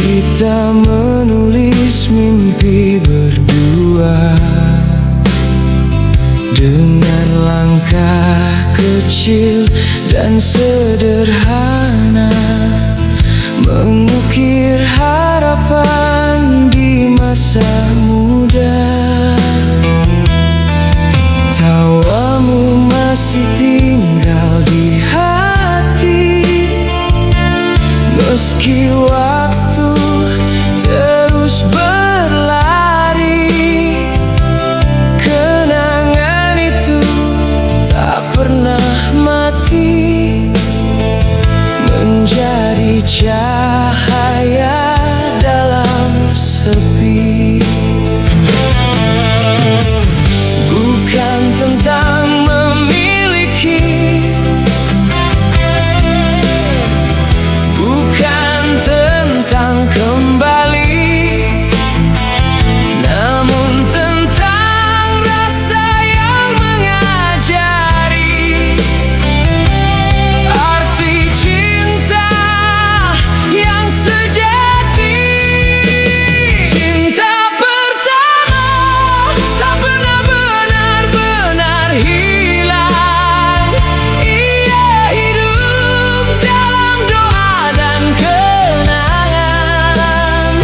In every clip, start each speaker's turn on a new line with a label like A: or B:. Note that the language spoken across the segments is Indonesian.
A: Kita menulis mimpi berdua dengan langkah kecil dan sederhana, mengukir harapan di masa muda. Tawamu masih tinggal di hati, meski waktu terus berlari. Kenangan itu tak pernah mati, menjadi cahaya dalam sepi. Bukan tentang memiliki, bukan tentang kembali, namun tentang rasa yang mengajari arti cinta yang sejati. Cinta pertama tak pernah benar-benar hilang. Ia hidup dalam doa dan kenangan,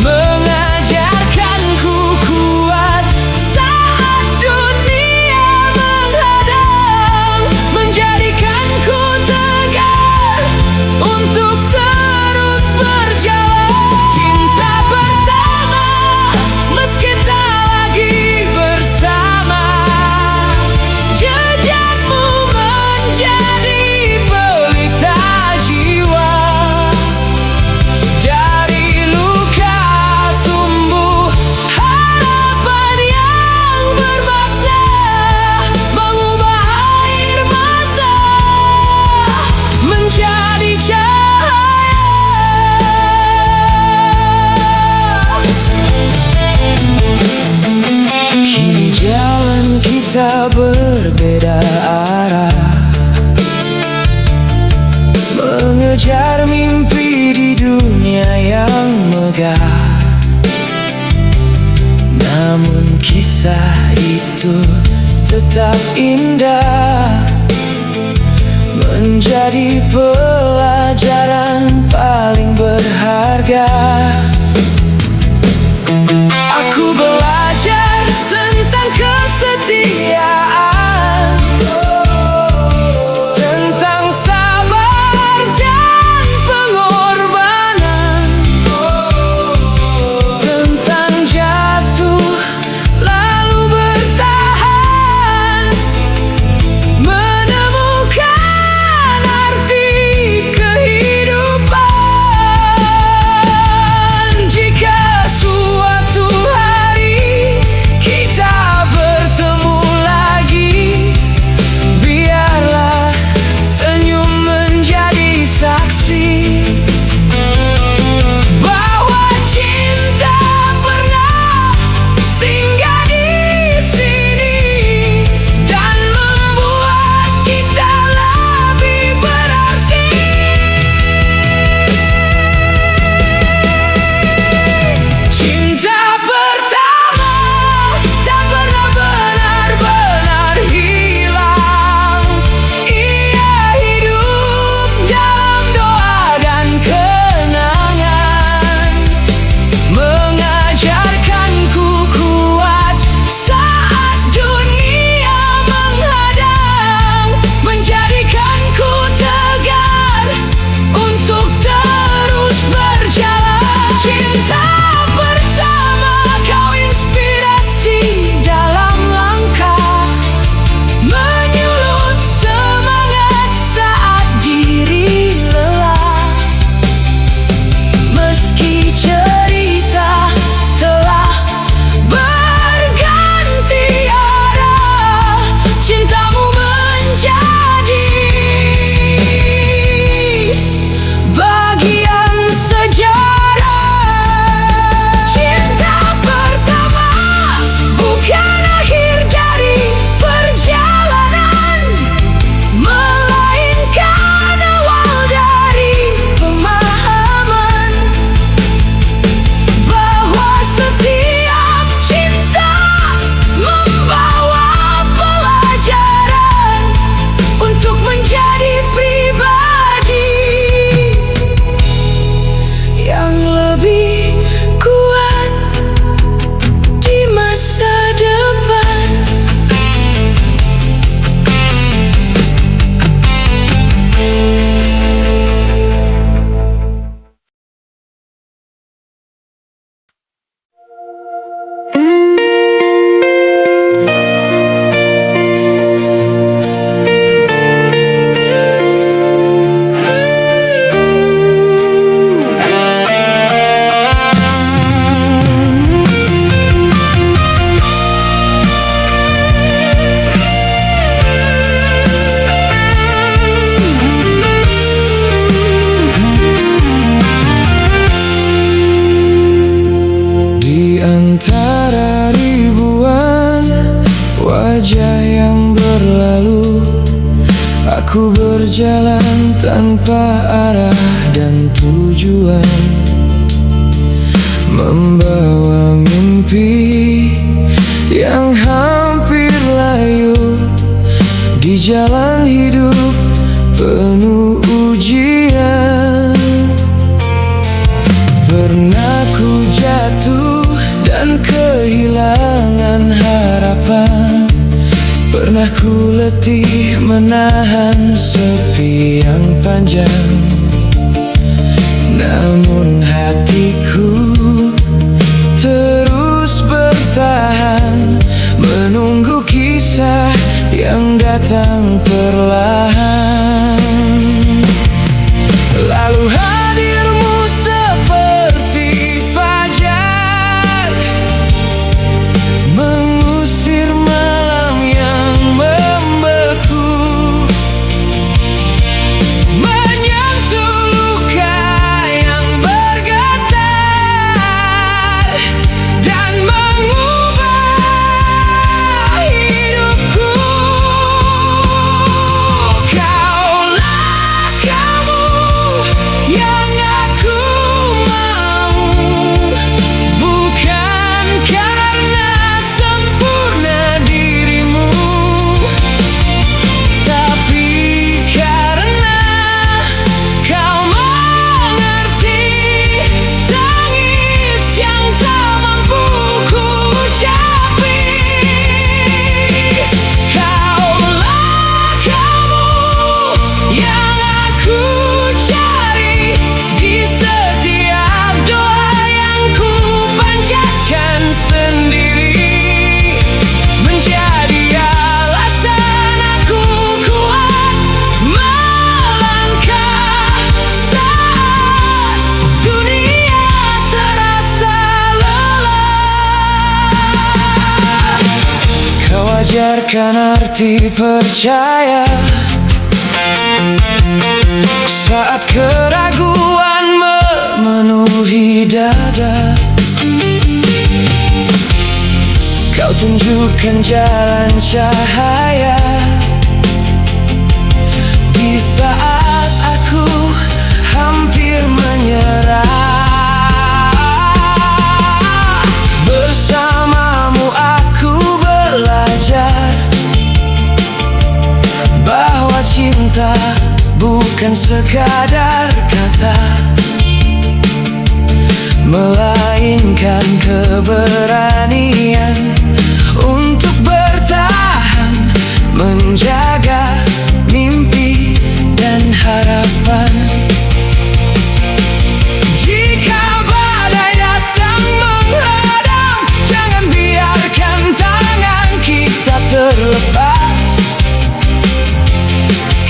A: mengajarkanku kuat saat dunia menghadang, menjadikanku tegar untuk terus berjalan. Cinta pertama meski tak lagi bersama, jejakmu menjadi pelita jiwa. Dari luka tumbuh harapan yang bermakna, mengubah air mata menjadi cahaya. Kini jalan kita berbeda arah, mengejar mimpi di dunia yang megah. Namun kisah itu tetap indah, menjadi pelajaran paling berharga. Aku belajar tentang kesetiaan, tentang sabar dan pengorbanan, tentang jatuh lalu bertahan, menemukan arti kehidupan. Di antara ribuan wajah yang berlalu, aku berjalan tanpa arah dan tujuan, membawa mimpi yang hampir layu di jalan hidup penuh ujian. Pernah ku jatuh dan kehilangan harapan, pernah ku letih menahan sepi yang panjang. Namun hatiku terus bertahan, menunggu kisah yang datang perlahan. Lalu hadirmu seperti fajar, mengusir malam yang membeku, menyentuh luka yang bergetar, dan mengubah hidupku. Kaulah kamu yang aku mau, bukan karena sempurna dirimu, tapi karena kau mengerti tangis yang tak mampu ku ucapi. Kaulah kamu yang aku cari di setiap doa yang ku panjatkan sendiri, menjadi alasan aku kuat melangkah saat dunia terasa lelah. Kau ajarkan arti percaya saat keraguan memenuhi dada. Kau tunjukkan jalan cahaya di saat aku hampir menyerah. Bersamamu aku belajar bahwa cinta bukan sekadar kata, melainkan keberanian untuk bertahan, menjaga mimpi dan harapan. Jika badai datang menghadang, jangan biarkan tangan kita terlepas,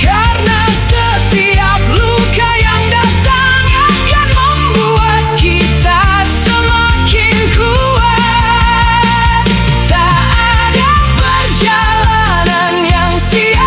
A: karena setiap luka yang datang akan membuat kita semakin kuat. Tak ada perjalanan yang sia-sia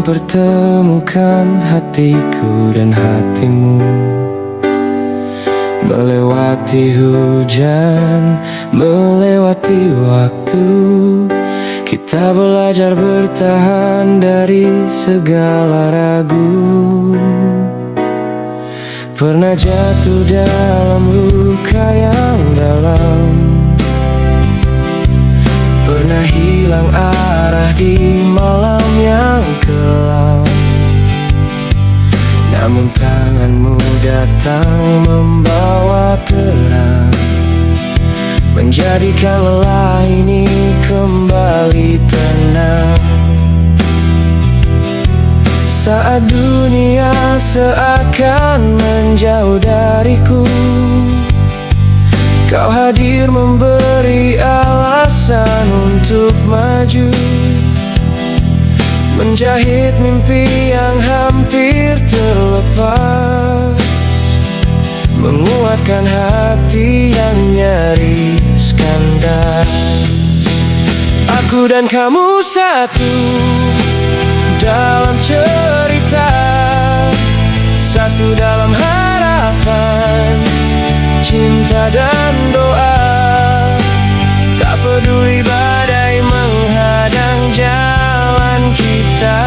B: mempertemukan hatiku dan hatimu. Melewati hujan, melewati waktu, kita belajar bertahan dari segala ragu. Pernah jatuh dalam luka yang dalam, pernah hilang arah di malam yang kelam. Namun tanganmu datang membawa terang, menjadikan lelah ini kembali tenang. Saat dunia seakan menjauh dariku, Kau hadir memberi alasan untuk maju, menjahit mimpi yang hampir terlepas, menguatkan hati yang nyaris kandas. Aku dan kamu satu dalam cerita, satu dalam harapan, cinta dan doa. Tak peduli badai menghadang jalan kita,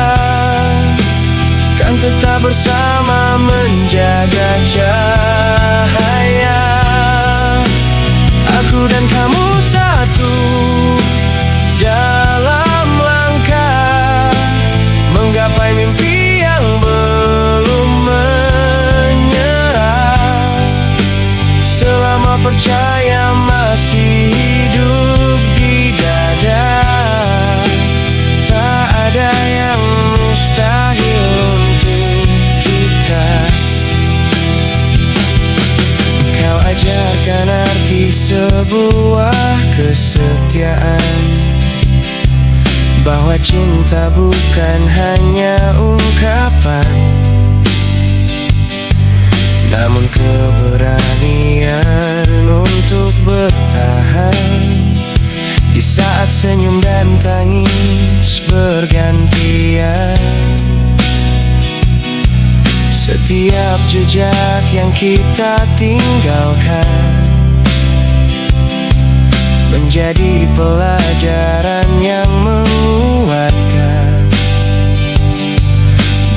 B: kan tetap bersama menjaga cahaya. Aku dan kamu satu dalam langkah, menggapai mimpi yang belum menyerah. Selama percaya masih hidup di dada, tak ada yang mustahil untuk kita. Kau ajarkan arti sebuah kesetiaan, bahwa cinta bukan hanya ungkapan, namun keberanian untuk bertahan di saat senyum dan tangis bergantian. Setiap jejak yang kita tinggalkan menjadi pelajaran yang menguatkan,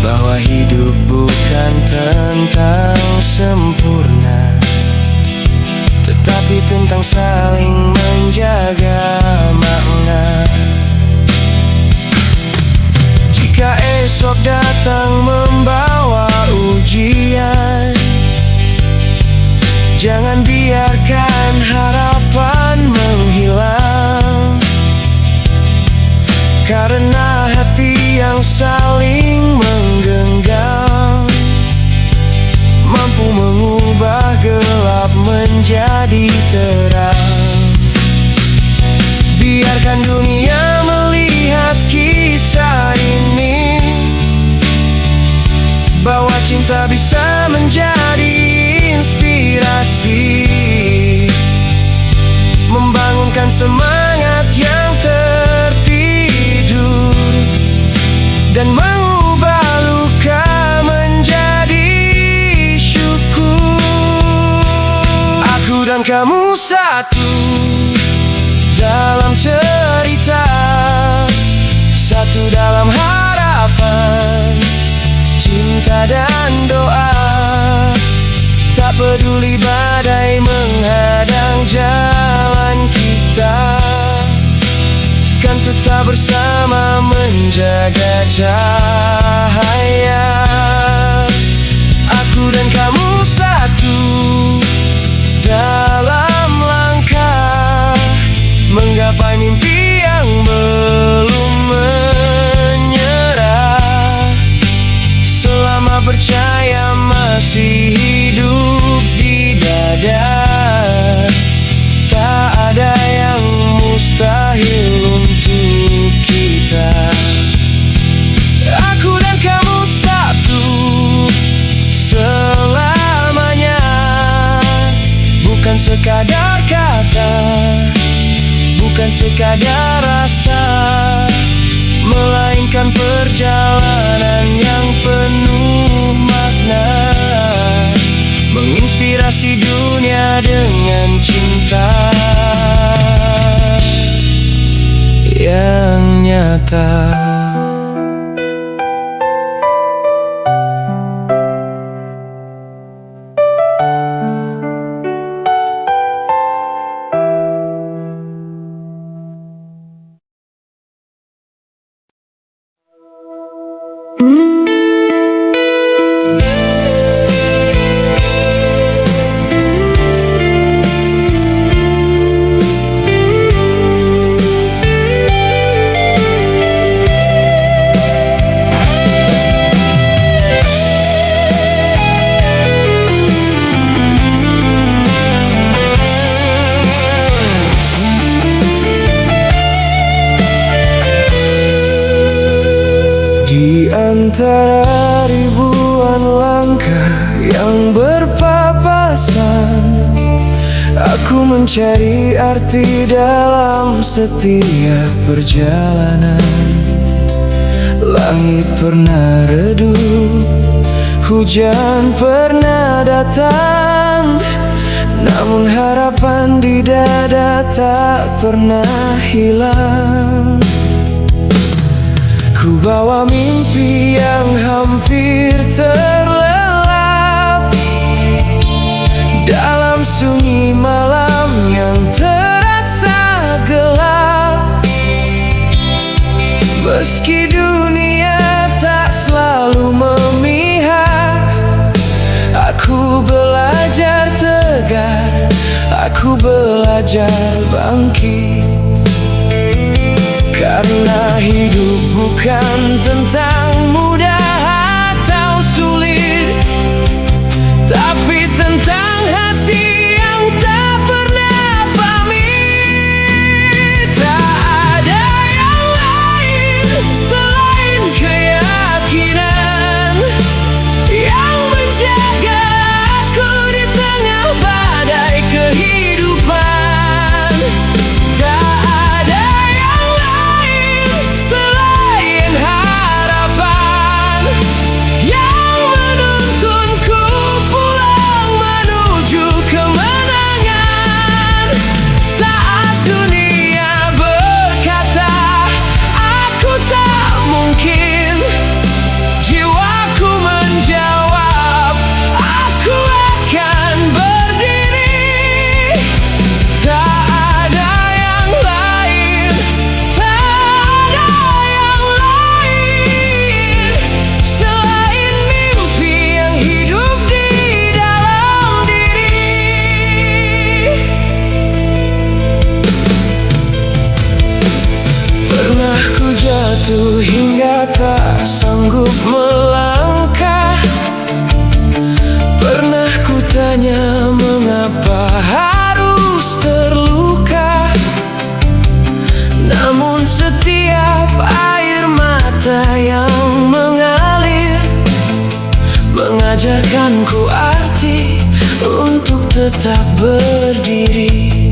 B: bahwa hidup bukan tentang sempurna, tetapi tentang saling menjaga makna. Jika esok datang membawa ujian, jangan biarkan harapan menghilang, karena hati yang saling menggenggam mampu mengubah gelap menjadi terang. Biarkan dunia melihat kisah ini, bahwa cinta bisa menjadi inspirasi, membangunkan semangat yang tertidur, dan mengubah luka menjadi syukur. Aku dan kamu satu dalam cerita, satu dalam harapan, cinta dan doa. Tak peduli badai menghadang jalan kita, kan tetap bersama menjaga cahaya. Aku dan kamu satu dalam langkah, menggapai mimpi yang belum menyerah. Selama percaya masih hidup di dada, tak ada yang mustahil untuk kita. Aku dan kamu satu selamanya, bukan sekadar kata, bukan sekadar rasa, melainkan melanjutkan perjalanan yang penuh makna, menginspirasi dunia dengan cinta yang nyata. Di antara ribuan langkah yang berpapasan, aku mencari arti dalam setiap perjalanan. Langit pernah redup, hujan pernah datang, namun harapan di dada tak pernah hilang. Ku bawa mimpi yang hampir terlelap dalam sunyi malam yang terasa gelap. Meski dunia tak selalu memihak, aku belajar tegar, aku belajar bangkit. Karena hidup bukan tentang mudah atau sulit, tapi tentang hati yang tak pernah pamit. Tak ada yang lain selain keyakinan yang menjaga aku di tengah badai kehidupan. Tak ada yang selain harapan yang menuntunku pulang menuju kemenangan. Saat dunia berkata aku tak mungkin, jiwaku menjawab aku akan berdiri. Tak ada yang lain, tak ada yang lain selain mimpi yang hidup di dalam diri. Pernah ku jatuh hingga tak sanggup melangkah, pernah ku tanya mengapa harus terluka, namun setiap air mata yang mengalir mengajarkanku arti untuk tetap berdiri.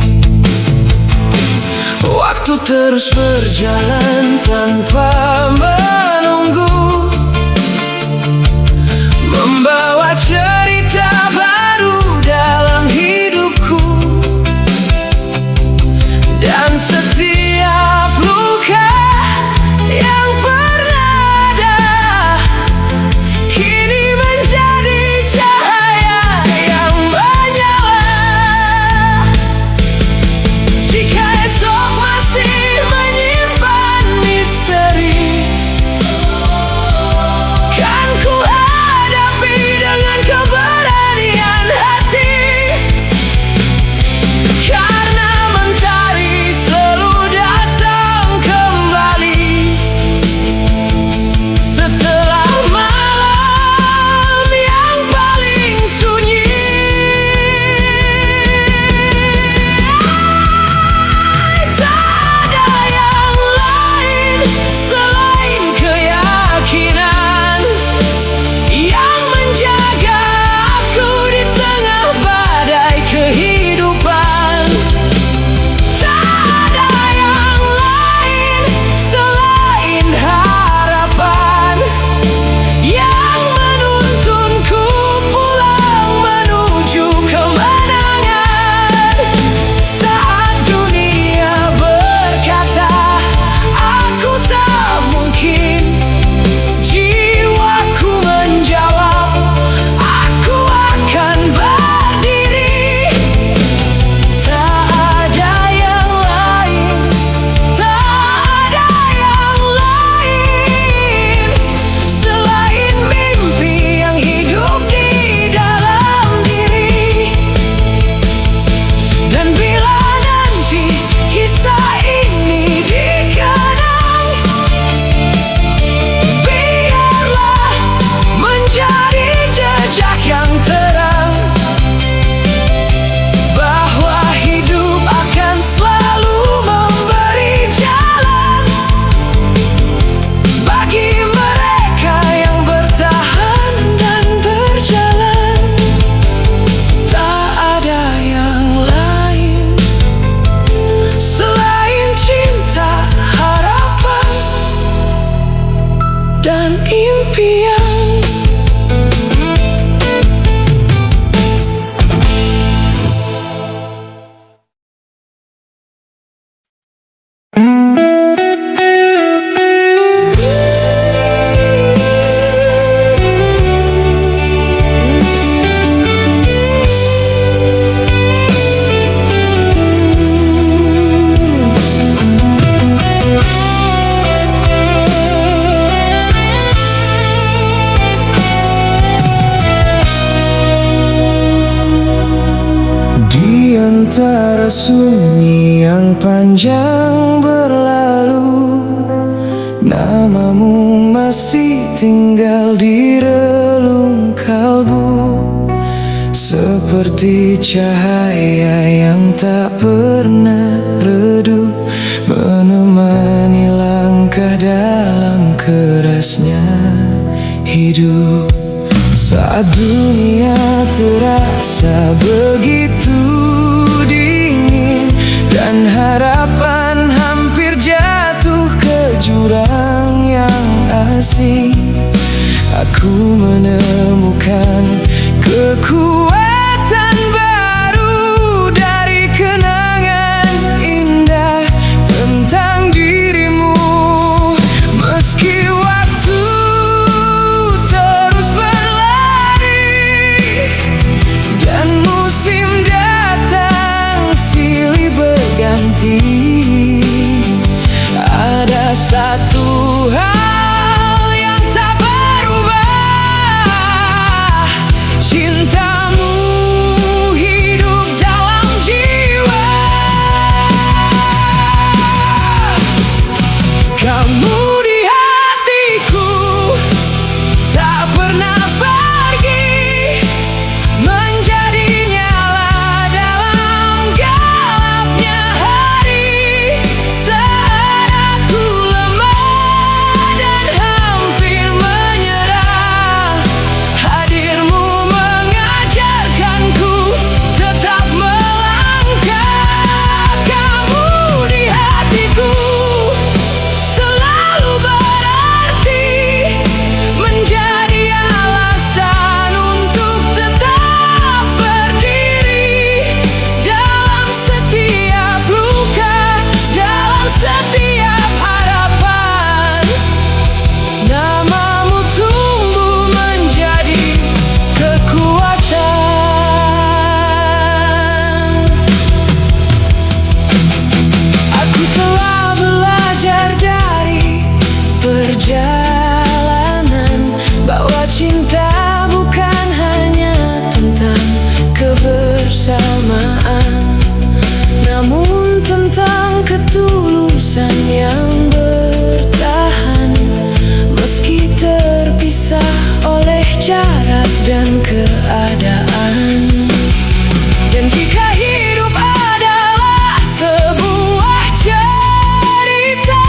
B: Waktu terus berjalan tanpa menunggu, membawa cerita baru dalam hidupku. Dan setiap luka yang pernah ada kini menjadi cahaya yang menyala. Jika esok masih menyimpan misteri, antara sunyi yang panjang berlalu, namamu masih tinggal di relung kalbu, seperti cahaya yang tak pernah redup, menemani langkah dalam kerasnya hidup. Saat dunia terasa begitu dingin dan harapan hampir jatuh ke jurang yang asing, aku menemukan kekuatan baru dari kenangan indah tentang dirimu. Meski waktu terus berlari dan musim datang silih berganti, ada satu hal yang tak berubah: cintamu hidup dalam jiwa. Kamu di hatiku tak pernah pergi, menjadi nyala dalam gelapnya hari. Saat aku lemah dan hampir menyerah, hadirmu mengajarkanku tetap melangkah. Kamu di hatiku selalu berarti, menjadi alasan untuk tetap berdiri dalam setiap luka, dalam setiap harapan. Namamu tumbuh menjadi kekuatan. Aku telah belajar dari perjalanan bahwa cinta bukan hanya tentang kebersamaan, namun tentang ketulusan yang bertahan meski terpisah oleh jarak dan keadaan. Dan jika hidup adalah sebuah cerita,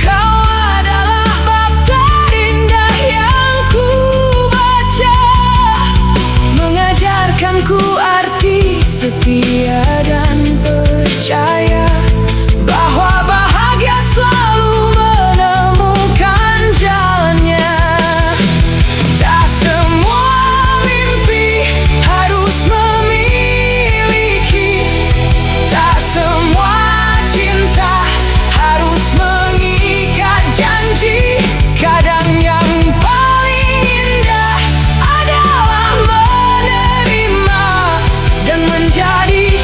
B: kau adalah bab terindah yang ku baca, mengajarkanku arti setia dan percaya bahwa bahagia selalu menemukan jalannya. Tak semua mimpi harus memiliki, tak semua cinta harus mengikat janji. Kadang yang paling indah adalah menerima dan menjadi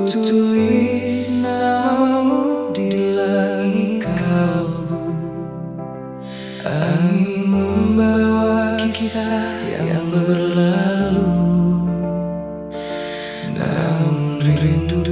B: tulis namamu di langit kalbu. Angin membawa kisah yang berlalu, namun rindu